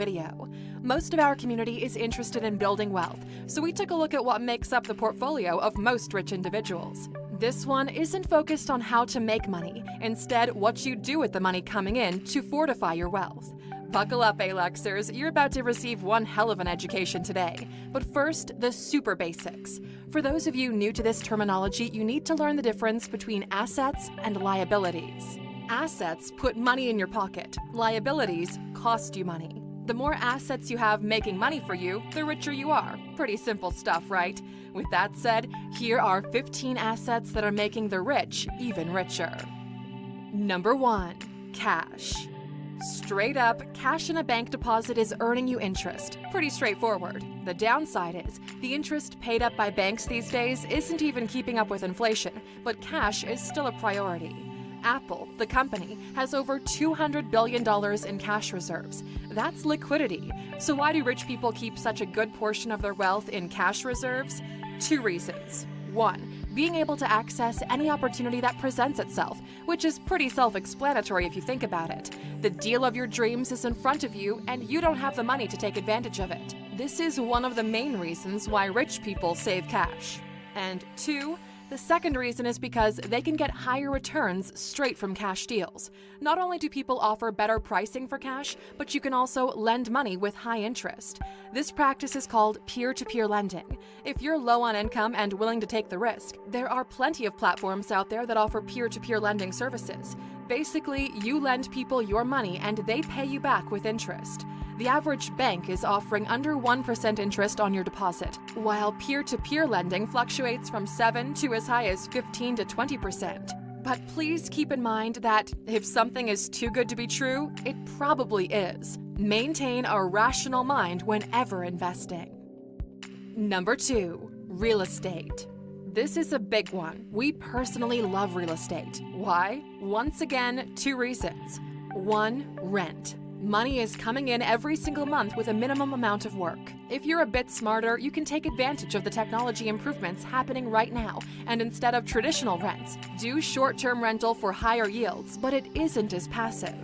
video. Most of our community is interested in building wealth, so we took a look at what makes up the portfolio of most rich individuals. This one isn't focused on how to make money, instead what you do with the money coming in to fortify your wealth. Buckle up, Alexers, you're about to receive one hell of an education today. But first, the super basics. For those of you new to this terminology, you need to learn the difference between assets and liabilities. Assets put money in your pocket. Liabilities cost you money. The more assets you have making money for you, the richer you are. Pretty simple stuff, right? With that said, here are 15 assets that are making the rich even richer. Number 1. Cash. Straight up, cash in a bank deposit is earning you interest. Pretty straightforward. The downside is, the interest paid up by banks these days isn't even keeping up with inflation, but cash is still a priority. Apple, the company, has over $200 billion in cash reserves. That's liquidity. So why do rich people keep such a good portion of their wealth in cash reserves? 2 reasons. 1. Being able to access any opportunity that presents itself, which is pretty self-explanatory if you think about it. The deal of your dreams is in front of you, and you don't have the money to take advantage of it. This is one of the main reasons why rich people save cash. And 2. The second reason is because they can get higher returns straight from cash deals. Not only do people offer better pricing for cash, but you can also lend money with high interest. This practice is called peer-to-peer lending. If you're low on income and willing to take the risk, there are plenty of platforms out there that offer peer-to-peer lending services. Basically, you lend people your money and they pay you back with interest. The average bank is offering under 1% interest on your deposit, while peer-to-peer lending fluctuates from 7 to as high as 15 to 20%. But please keep in mind that if something is too good to be true, it probably is. Maintain a rational mind whenever investing. Number 2. Real estate. This is a big one. We personally love real estate. Why? Once again, 2 reasons. 1. Rent. Money is coming in every single month with a minimum amount of work. If you're a bit smarter, you can take advantage of the technology improvements happening right now, and instead of traditional rents, do short-term rental for higher yields, but it isn't as passive.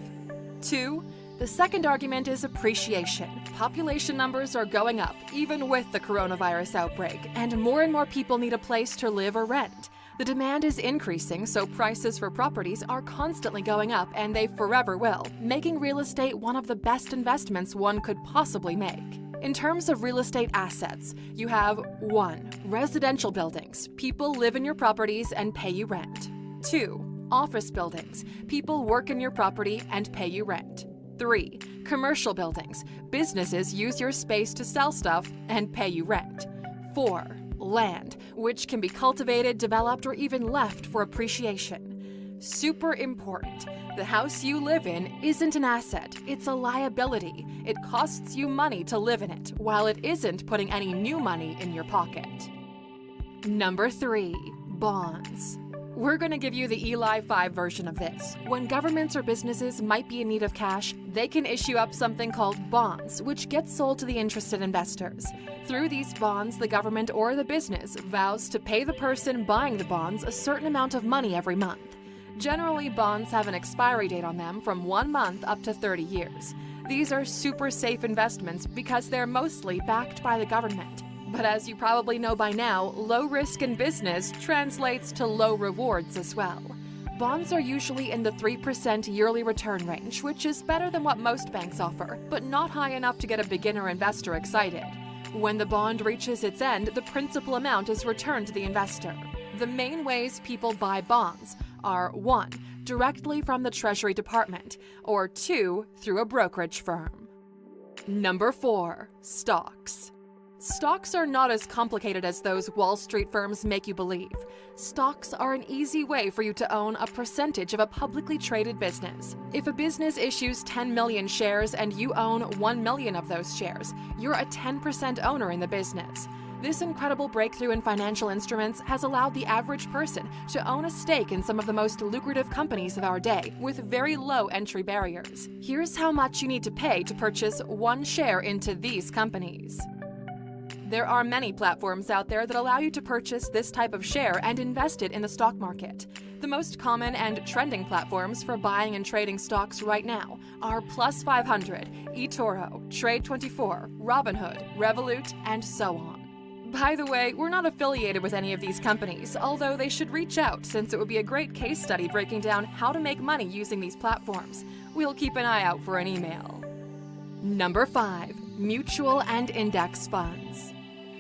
2. The second argument is appreciation. Population numbers are going up, even with the coronavirus outbreak, and more people need a place to live or rent. The demand is increasing, so prices for properties are constantly going up, and they forever will, making real estate one of the best investments one could possibly make. In terms of real estate assets, you have 1. Residential buildings. People live in your properties and pay you rent. 2. Office buildings. People work in your property and pay you rent. 3. Commercial buildings. Businesses use your space to sell stuff and pay you rent. 4. Land, which can be cultivated, developed, or even left for appreciation. Super important. The house you live in isn't an asset, it's a liability. It costs you money to live in it, while it isn't putting any new money in your pocket. Number 3. Bonds. We're going to give you the Eli 5 version of this. When governments or businesses might be in need of cash, they can issue up something called bonds, which gets sold to the interested investors. Through these bonds, the government or the business vows to pay the person buying the bonds a certain amount of money every month. Generally, bonds have an expiry date on them from 1 month up to 30 years. These are super safe investments because they're mostly backed by the government. But as you probably know by now, low risk in business translates to low rewards as well. Bonds are usually in the 3% yearly return range, which is better than what most banks offer, but not high enough to get a beginner investor excited. When the bond reaches its end, the principal amount is returned to the investor. The main ways people buy bonds are 1. Directly from the Treasury Department, or 2. Through a brokerage firm. Number 4. Stocks. Stocks are not as complicated as those Wall Street firms make you believe. Stocks are an easy way for you to own a percentage of a publicly traded business. If a business issues 10 million shares and you own 1 million of those shares, you're a 10% owner in the business. This incredible breakthrough in financial instruments has allowed the average person to own a stake in some of the most lucrative companies of our day with very low entry barriers. Here's how much you need to pay to purchase 1 share into these companies. There are many platforms out there that allow you to purchase this type of share and invest it in the stock market. The most common and trending platforms for buying and trading stocks right now are Plus 500, eToro, Trade24, Robinhood, Revolut, and so on. By the way, we're not affiliated with any of these companies, although they should reach out since it would be a great case study breaking down how to make money using these platforms. We'll keep an eye out for an email. Number 5. Mutual and index funds.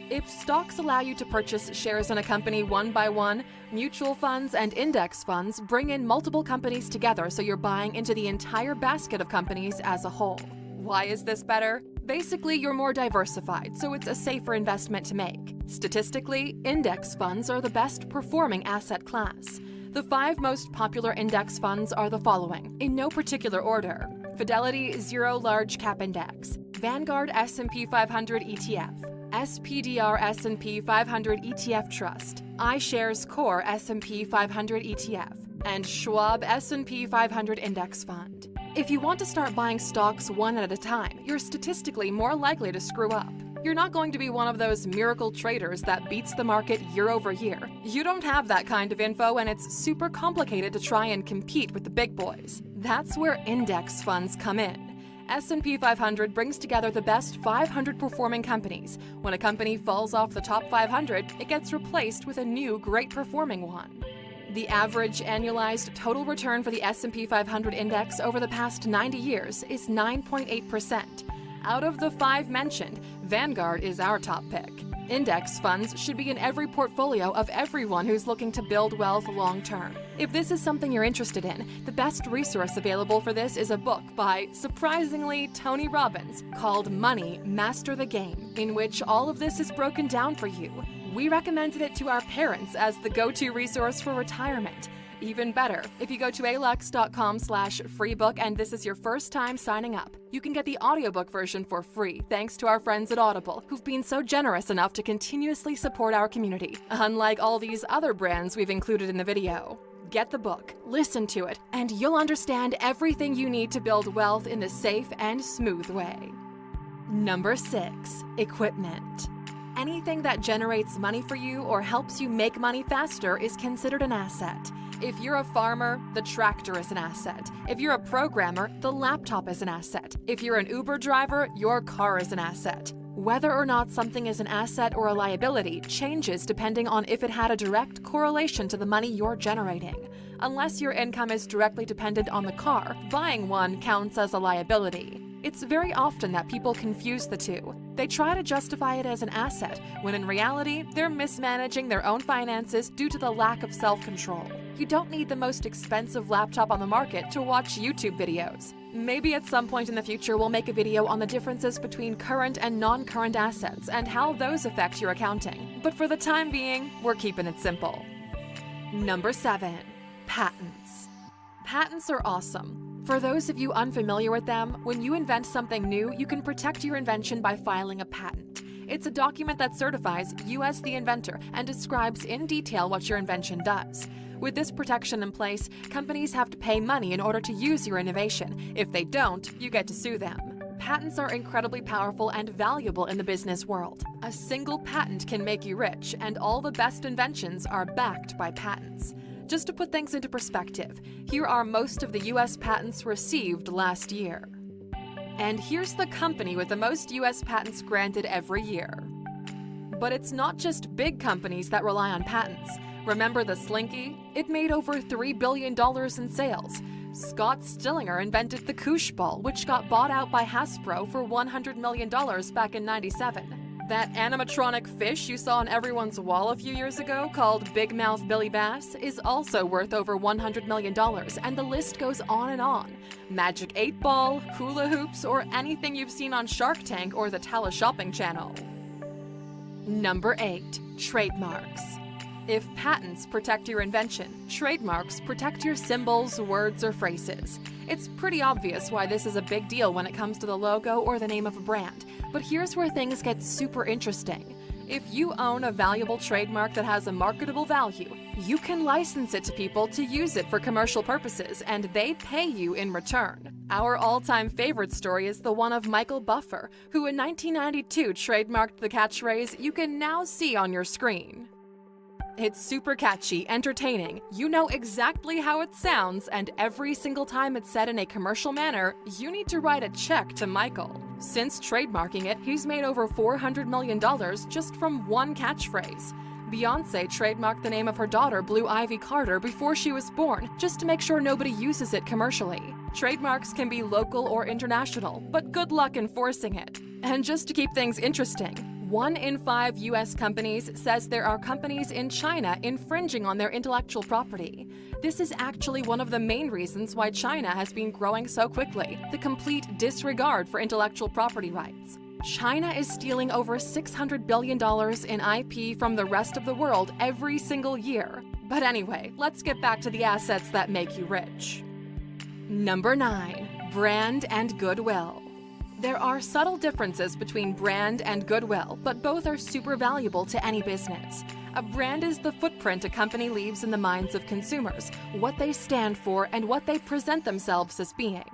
If stocks allow you to purchase shares in a company one by one, mutual funds and index funds bring in multiple companies together so you're buying into the entire basket of companies as a whole. Why is this better? Basically, you're more diversified, so it's a safer investment to make. Statistically, index funds are the best performing asset class. The 5 most popular index funds are the following, in no particular order: Fidelity Zero Large Cap Index, Vanguard S&P 500 ETF, SPDR S&P 500 ETF Trust, iShares Core S&P 500 ETF, and Schwab S&P 500 Index Fund. If you want to start buying stocks one at a time, you're statistically more likely to screw up. You're not going to be one of those miracle traders that beats the market year over year. You don't have that kind of info, and it's super complicated to try and compete with the big boys. That's where index funds come in. S&P 500 brings together the best 500 performing companies. When a company falls off the top 500, it gets replaced with a new great performing one. The average annualized total return for the S&P 500 index over the past 90 years is 9.8%. Out of the 5 mentioned, Vanguard is our top pick. Index funds should be in every portfolio of everyone who's looking to build wealth long term. If this is something you're interested in, the best resource available for this is a book by, surprisingly, Tony Robbins called Money, Master the Game, in which all of this is broken down for you. We recommended it to our parents as the go-to resource for retirement. Even better, if you go to alux.com/freebook and this is your first time signing up, you can get the audiobook version for free thanks to our friends at Audible, who've been so generous enough to continuously support our community, unlike all these other brands we've included in the video. Get the book, listen to it, and you'll understand everything you need to build wealth in a safe and smooth way. Number 6. Equipment. Anything that generates money for you or helps you make money faster is considered an asset. If you're a farmer, the tractor is an asset. If you're a programmer, the laptop is an asset. If you're an Uber driver, your car is an asset. Whether or not something is an asset or a liability changes depending on if it had a direct correlation to the money you're generating. Unless your income is directly dependent on the car, buying one counts as a liability. It's very often that people confuse the two. They try to justify it as an asset, when in reality, they're mismanaging their own finances due to the lack of self-control. You don't need the most expensive laptop on the market to watch YouTube videos. Maybe at some point in the future we'll make a video on the differences between current and non-current assets and how those affect your accounting. But for the time being, we're keeping it simple. Number 7. Patents. Patents are awesome. For those of you unfamiliar with them, when you invent something new, you can protect your invention by filing a patent. It's a document that certifies you as the inventor and describes in detail what your invention does. With this protection in place, companies have to pay money in order to use your innovation. If they don't, you get to sue them. Patents are incredibly powerful and valuable in the business world. A single patent can make you rich, and all the best inventions are backed by patents. Just to put things into perspective, here are most of the US patents received last year. And here's the company with the most US patents granted every year. But it's not just big companies that rely on patents. Remember the Slinky? It made over $3 billion in sales. Scott Stillinger invented the Koosh Ball, which got bought out by Hasbro for $100 million back in '97. That animatronic fish you saw on everyone's wall a few years ago, called Big Mouth Billy Bass, is also worth over $100 million, and the list goes on and on. Magic 8 Ball, hula hoops, or anything you've seen on Shark Tank or the Tala Shopping Channel. Number 8. Trademarks. If patents protect your invention, trademarks protect your symbols, words, or phrases. It's pretty obvious why this is a big deal when it comes to the logo or the name of a brand, but here's where things get super interesting. If you own a valuable trademark that has a marketable value, you can license it to people to use it for commercial purposes, and they pay you in return. Our all-time favorite story is the one of Michael Buffer, who in 1992 trademarked the catchphrase you can now see on your screen. It's super catchy, entertaining, you know exactly how it sounds, and every single time it's said in a commercial manner, you need to write a check to Michael. Since trademarking it, he's made over $400 million just from one catchphrase. Beyoncé trademarked the name of her daughter, Blue Ivy Carter, before she was born, just to make sure nobody uses it commercially. Trademarks can be local or international, but good luck enforcing it. And just to keep things interesting, 1 in 5 US companies says there are companies in China infringing on their intellectual property. This is actually one of the main reasons why China has been growing so quickly, the complete disregard for intellectual property rights. China is stealing over $600 billion in IP from the rest of the world every single year. But anyway, let's get back to the assets that make you rich. Number 9. Brand and goodwill. There are subtle differences between brand and goodwill, but both are super valuable to any business. A brand is the footprint a company leaves in the minds of consumers, what they stand for, and what they present themselves as being.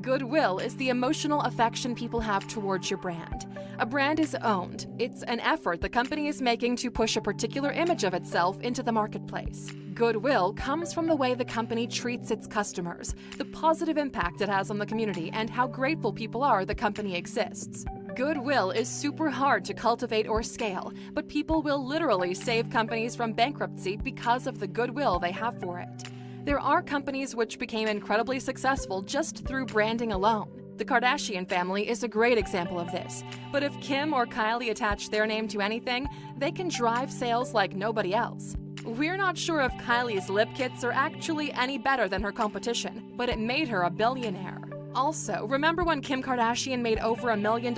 Goodwill is the emotional affection people have towards your brand. A brand is owned. It's an effort the company is making to push a particular image of itself into the marketplace. Goodwill comes from the way the company treats its customers, the positive impact it has on the community, and how grateful people are the company exists. Goodwill is super hard to cultivate or scale, but people will literally save companies from bankruptcy because of the goodwill they have for it. There are companies which became incredibly successful just through branding alone. The Kardashian family is a great example of this, but if Kim or Kylie attach their name to anything, they can drive sales like nobody else. We're not sure if Kylie's lip kits are actually any better than her competition, but it made her a billionaire. Also, remember when Kim Kardashian made over $1 million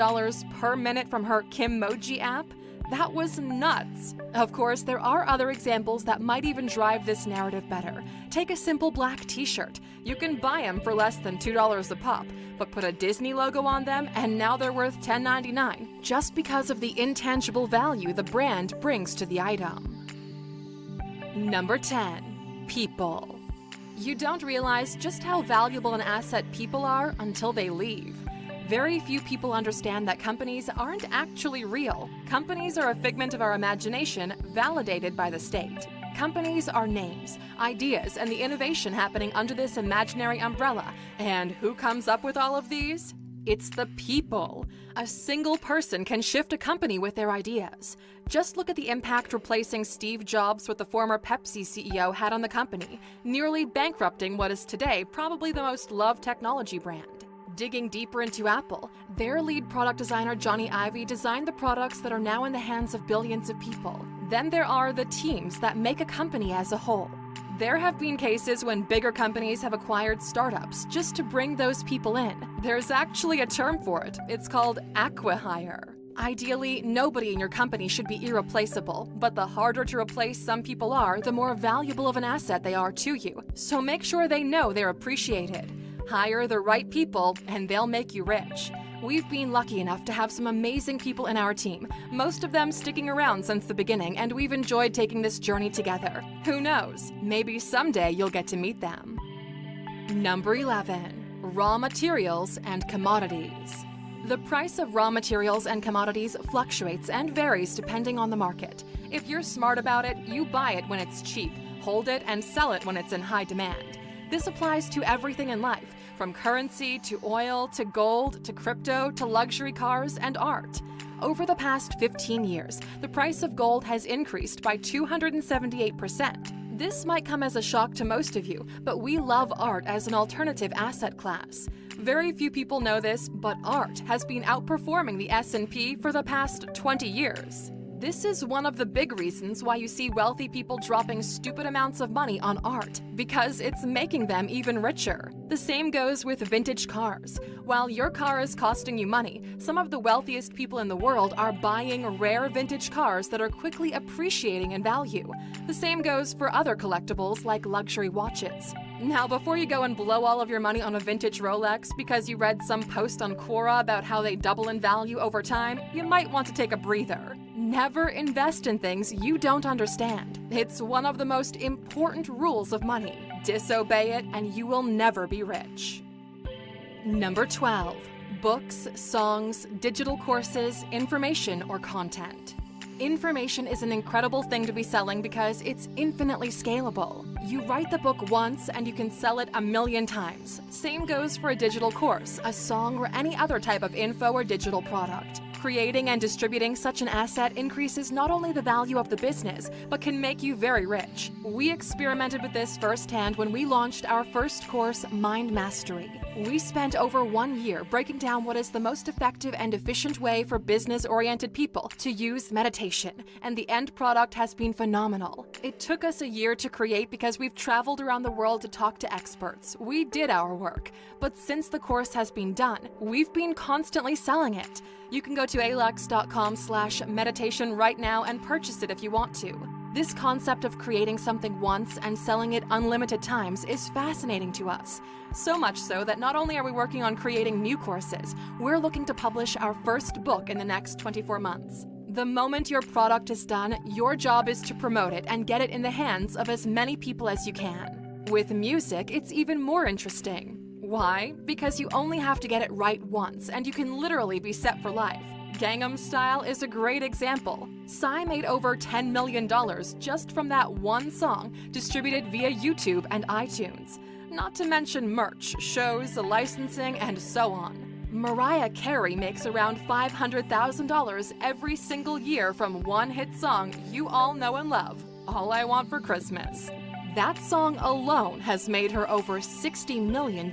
per minute from her Kimmoji app? That was nuts! Of course, there are other examples that might even drive this narrative better. Take a simple black t-shirt. You can buy them for less than $2 a pop, but put a Disney logo on them and now they're worth $10.99, just because of the intangible value the brand brings to the item. Number 10. People. You don't realize just how valuable an asset people are until they leave. Very few people understand that companies aren't actually real. Companies are a figment of our imagination, validated by the state. Companies are names, ideas, and the innovation happening under this imaginary umbrella. And who comes up with all of these? It's the people. A single person can shift a company with their ideas. Just look at the impact replacing Steve Jobs with the former Pepsi CEO had on the company, nearly bankrupting what is today probably the most loved technology brand. Digging deeper into Apple, their lead product designer Johnny Ive designed the products that are now in the hands of billions of people. Then there are the teams that make a company as a whole. There have been cases when bigger companies have acquired startups just to bring those people in. There's actually a term for it. It's called acqui-hire. Ideally, nobody in your company should be irreplaceable, but the harder to replace some people are, the more valuable of an asset they are to you. So make sure they know they're appreciated. Hire the right people, and they'll make you rich. We've been lucky enough to have some amazing people in our team, most of them sticking around since the beginning, and we've enjoyed taking this journey together. Who knows? Maybe someday you'll get to meet them. Number 11. Raw materials and commodities. The price of raw materials and commodities fluctuates and varies depending on the market. If you're smart about it, you buy it when it's cheap, hold it, and sell it when it's in high demand. This applies to everything in life, from currency to oil to gold to crypto to luxury cars and art. Over the past 15 years, the price of gold has increased by 278%. This might come as a shock to most of you, but we love art as an alternative asset class. Very few people know this, but art has been outperforming the S&P for the past 20 years. This is one of the big reasons why you see wealthy people dropping stupid amounts of money on art, because it's making them even richer. The same goes with vintage cars. While your car is costing you money, some of the wealthiest people in the world are buying rare vintage cars that are quickly appreciating in value. The same goes for other collectibles like luxury watches. Now, before you go and blow all of your money on a vintage Rolex because you read some post on Quora about how they double in value over time, you might want to take a breather. Never invest in things you don't understand. It's one of the most important rules of money. Disobey it and you will never be rich. Number 12. Books, songs, digital courses, information, or content. Information is an incredible thing to be selling because it's infinitely scalable. You write the book once and you can sell it 1,000,000 times. Same goes for a digital course, a song, or any other type of info or digital product. Creating and distributing such an asset increases not only the value of the business, but can make you very rich. We experimented with this firsthand when we launched our first course, Mind Mastery. We spent over 1 year breaking down what is the most effective and efficient way for business-oriented people to use meditation, and the end product has been phenomenal. It took us a year to create because we've traveled around the world to talk to experts. We did our work, but since the course has been done, we've been constantly selling it. You can go to alux.com/meditation right now and purchase it if you want to. This concept of creating something once and selling it unlimited times is fascinating to us. So much so that not only are we working on creating new courses, we're looking to publish our first book in the next 24 months. The moment your product is done, your job is to promote it and get it in the hands of as many people as you can. With music, it's even more interesting. Why? Because you only have to get it right once, and you can literally be set for life. Gangnam Style is a great example. Psy made over $10 million just from that one song, distributed via YouTube and iTunes. Not to mention merch, shows, licensing, and so on. Mariah Carey makes around $500,000 every single year from one hit song you all know and love, All I Want for Christmas. That song alone has made her over $60 million.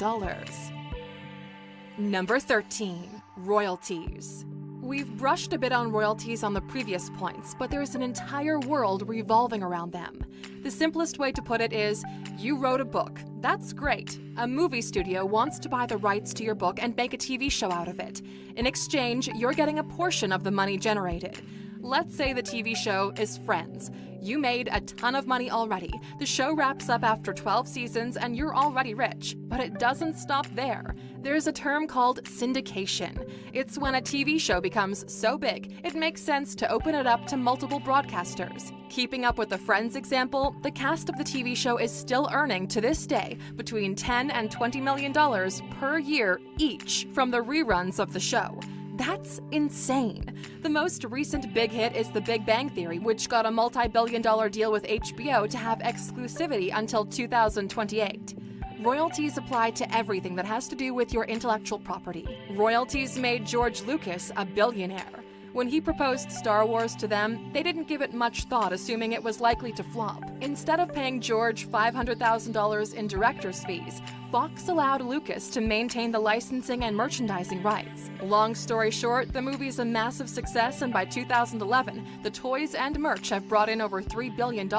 Number 13. Royalties. We've brushed a bit on royalties on the previous points, but there's an entire world revolving around them. The simplest way to put it is, you wrote a book. That's great. A movie studio wants to buy the rights to your book and make a TV show out of it. In exchange, you're getting a portion of the money generated. Let's say the TV show is Friends. You made a ton of money already. The show wraps up after 12 seasons and you're already rich. But it doesn't stop there. There's a term called syndication. It's when a TV show becomes so big, it makes sense to open it up to multiple broadcasters. Keeping up with the Friends example, the cast of the TV show is still earning, to this day, between $10 and $20 million per year each from the reruns of the show. That's insane. The most recent big hit is The Big Bang Theory, which got a multi-billion-dollar deal with HBO to have exclusivity until 2028. Royalties apply to everything that has to do with your intellectual property. Royalties made George Lucas a billionaire. When he proposed Star Wars to them, they didn't give it much thought, assuming it was likely to flop. Instead of paying George $500,000 in director's fees, Fox allowed Lucas to maintain the licensing and merchandising rights. Long story short, the movie's a massive success, and by 2011, the toys and merch have brought in over $3 billion.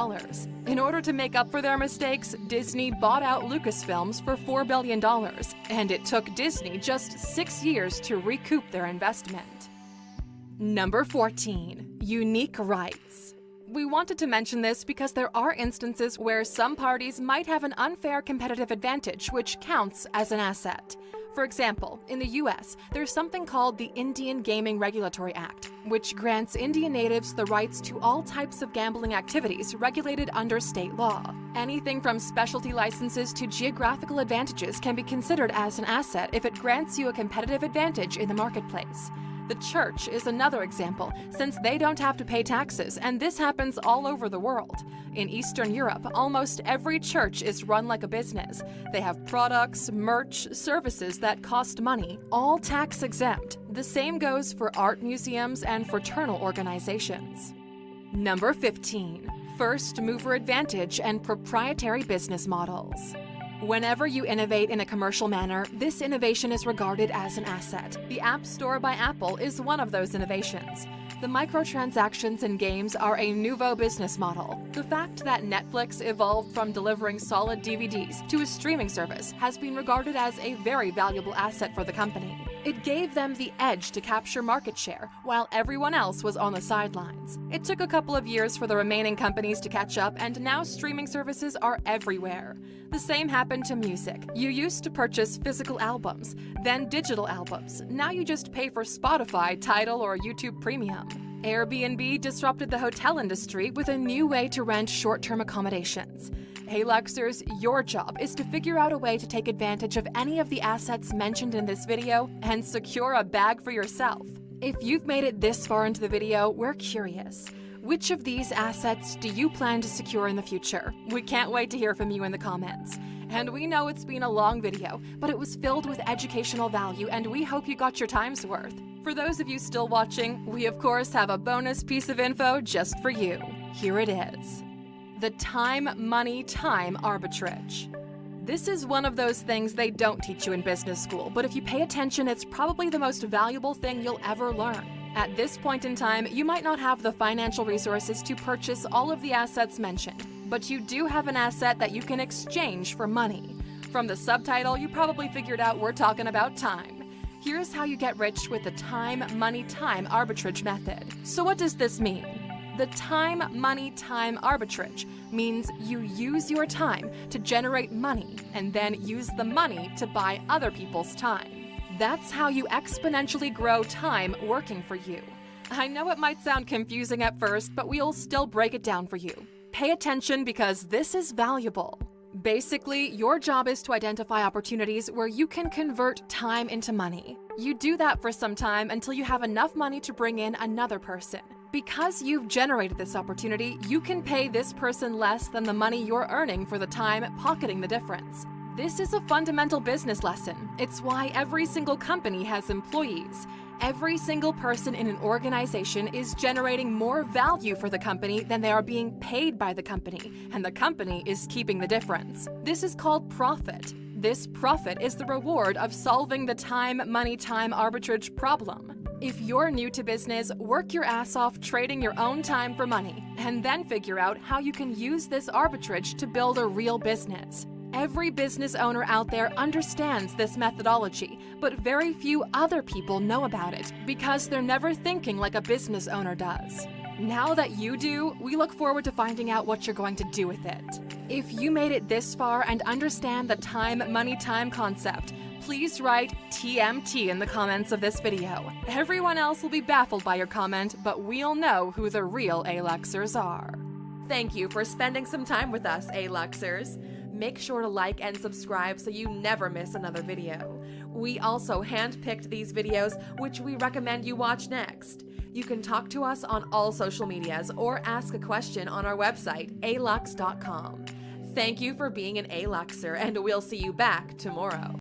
In order to make up for their mistakes, Disney bought out Lucasfilms for $4 billion, and it took Disney just 6 years to recoup their investment. Number 14. Unique rights. We wanted to mention this because there are instances where some parties might have an unfair competitive advantage, which counts as an asset. For example, in the US, there's something called the Indian Gaming Regulatory Act, which grants Indian natives the rights to all types of gambling activities regulated under state law. Anything from specialty licenses to geographical advantages can be considered as an asset if it grants you a competitive advantage in the marketplace. The church is another example, since they don't have to pay taxes, and this happens all over the world. In Eastern Europe, almost every church is run like a business. They have products, merch, services that cost money, all tax exempt. The same goes for art museums and fraternal organizations. Number 15. First mover advantage and proprietary business models. Whenever you innovate in a commercial manner, this innovation is regarded as an asset. The App Store by Apple is one of those innovations. The microtransactions in games are a nouveau business model. The fact that Netflix evolved from delivering solid DVDs to a streaming service has been regarded as a very valuable asset for the company. It gave them the edge to capture market share, while everyone else was on the sidelines. It took a couple of years for the remaining companies to catch up, and now streaming services are everywhere. The same happened to music. You used to purchase physical albums, then digital albums. Now you just pay for Spotify, Tidal, or YouTube Premium. Airbnb disrupted the hotel industry with a new way to rent short-term accommodations. Hey Luxers, your job is to figure out a way to take advantage of any of the assets mentioned in this video and secure a bag for yourself. If you've made it this far into the video, we're curious. Which of these assets do you plan to secure in the future? We can't wait to hear from you in the comments. And we know it's been a long video, but it was filled with educational value and we hope you got your time's worth. For those of you still watching, we of course have a bonus piece of info just for you. Here it is. The time, money, time arbitrage. This is one of those things they don't teach you in business school, but if you pay attention, it's probably the most valuable thing you'll ever learn. At this point in time, you might not have the financial resources to purchase all of the assets mentioned, but you do have an asset that you can exchange for money. From the subtitle, you probably figured out we're talking about time. Here's how you get rich with the time, money, time arbitrage method. So what does this mean? The time, money, time arbitrage means you use your time to generate money and then use the money to buy other people's time. That's how you exponentially grow time working for you. I know it might sound confusing at first, but we'll still break it down for you. Pay attention because this is valuable. Basically, your job is to identify opportunities where you can convert time into money. You do that for some time until you have enough money to bring in another person. Because you've generated this opportunity, you can pay this person less than the money you're earning for the time, pocketing the difference. This is a fundamental business lesson. It's why every single company has employees. Every single person in an organization is generating more value for the company than they are being paid by the company, and the company is keeping the difference. This is called profit. This profit is the reward of solving the time, money, time arbitrage problem. If you're new to business, work your ass off trading your own time for money, and then figure out how you can use this arbitrage to build a real business. Every business owner out there understands this methodology, but very few other people know about it because they're never thinking like a business owner does. Now that you do, we look forward to finding out what you're going to do with it. If you made it this far and understand the time, money, time concept, please write TMT in the comments of this video. Everyone else will be baffled by your comment, but we'll know who the real A-Luxers are. Thank you for spending some time with us, A-Luxers. Make sure to like and subscribe so you never miss another video. We also handpicked these videos, which we recommend you watch next. You can talk to us on all social medias or ask a question on our website, alux.com. Thank you for being an A-Luxer, and we'll see you back tomorrow.